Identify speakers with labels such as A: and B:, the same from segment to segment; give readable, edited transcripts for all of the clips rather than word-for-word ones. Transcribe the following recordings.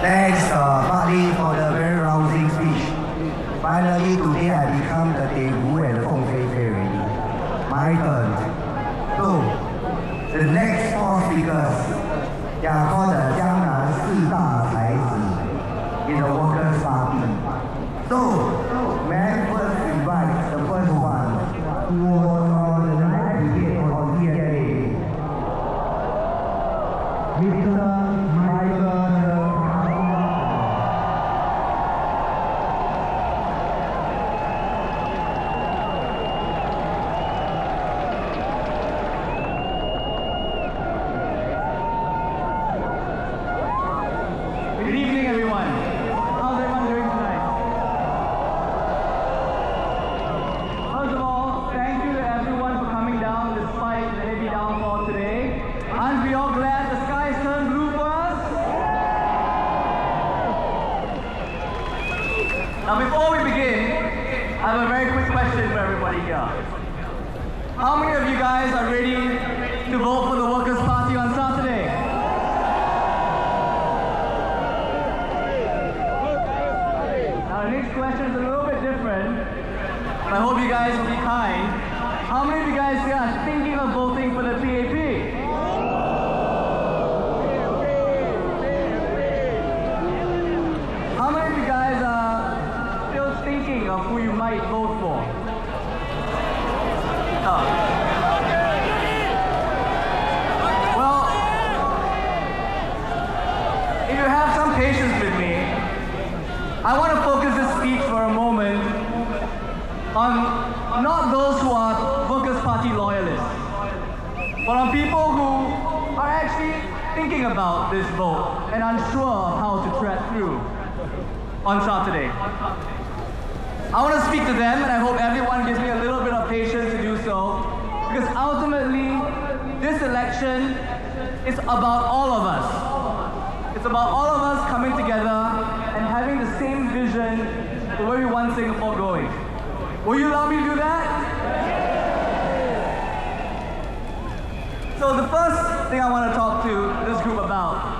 A: Thanks, Bartley, for the very rousing speech. Finally, today I become the Daegu and the Feng Fei Fei already. My turn. So, the next four speakers, they are called the Jiangnan 4大才子 in the Workers' Party. So, may I first invite the first one, who was on the night brigade on TNA, Mr.
B: Good evening, everyone. How's everyone doing tonight? First of all, thank you to everyone for coming down despite the heavy downfall today. Aren't we all glad the skies turned blue for us? Now, before we begin, I have a very quick question for everybody here. How many of you guys are ready to vote for the Workers' Party on Saturday? Now, the next question is a little bit different, but I hope you guys will be kind. How many of you guys here are thinking of voting for the PAP? How many of you guys are still thinking of who you might vote for? Oh. Well, if you have some patience with me, I want to focus this speech for a moment on not those who are Workers' Party loyalists, but on people who are actually thinking about this vote and unsure of how to tread through on Saturday. I want to speak to them, and I hope everyone gives me a little bit of patience to do so, because ultimately, this election is about all of us. It's about all of us coming together and having the same vision for where we want Singapore going. Will you allow me to do that? So the first thing I want to talk to this group about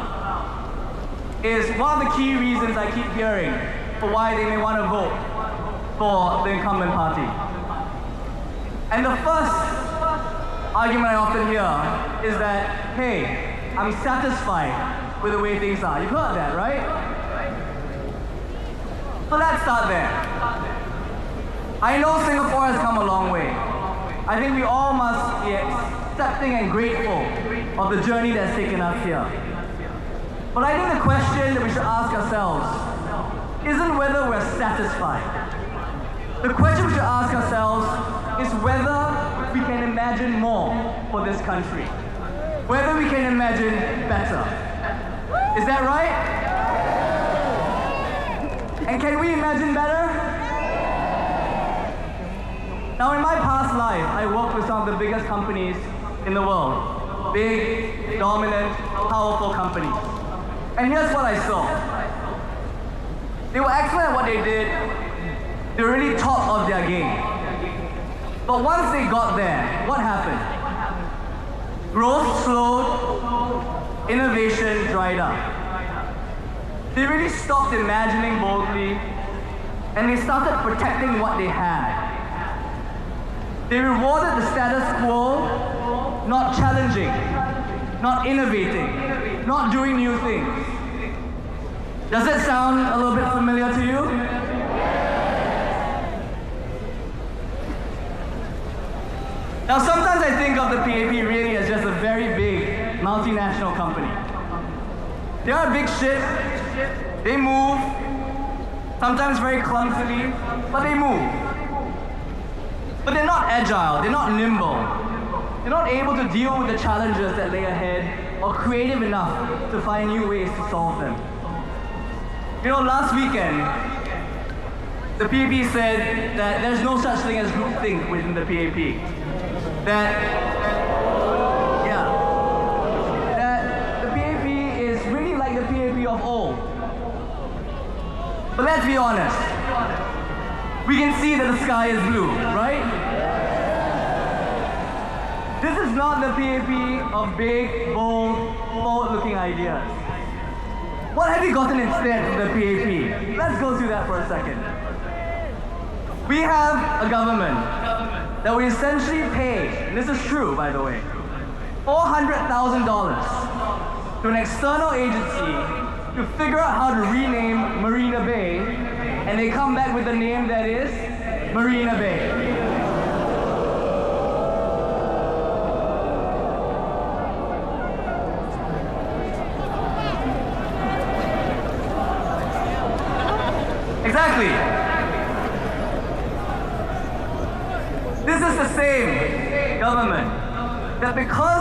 B: is one of the key reasons I keep hearing for why they may want to vote for the incumbent party. And the first argument I often hear is that, hey, I'm satisfied with the way things are. You've heard that, right? So let's start there. I know Singapore has come a long way. I think we all must be accepting and grateful of the journey that's taken us here. But I think the question that we should ask ourselves isn't whether we're satisfied. The question we should ask ourselves is whether we can imagine more for this country. Whether we can imagine better. Is that right? And can we imagine better? Now, in my past life, I worked with some of the biggest companies in the world. Big, dominant, powerful companies. And here's what I saw. They were excellent at what they did. They were really top of their game. But once they got there, what happened? Growth slowed, innovation dried up. They really stopped imagining boldly, and they started protecting what they had. They rewarded the status quo, not challenging, not innovating, not doing new things. Does it sound a little bit familiar to you? Now, sometimes I think of the PAP really as just a very big multinational company. They are a big ship, they move, sometimes very clumsily, but they move. But they're not agile, they're not nimble. They're not able to deal with the challenges that lay ahead or creative enough to find new ways to solve them. You know, last weekend, the PAP said that there's no such thing as groupthink within the PAP. That the PAP is really like the PAP of old. But let's be honest, we can see that the sky is blue, right? This is not the PAP of big, bold, forward-looking ideas. What have you gotten instead from the PAP? Let's go through that for a second. We have a government that we essentially pay, and this is true by the way, $400,000 to an external agency to figure out how to rename Marina Bay, and they come back with a name that is Marina Bay. Exactly. This is the same government that because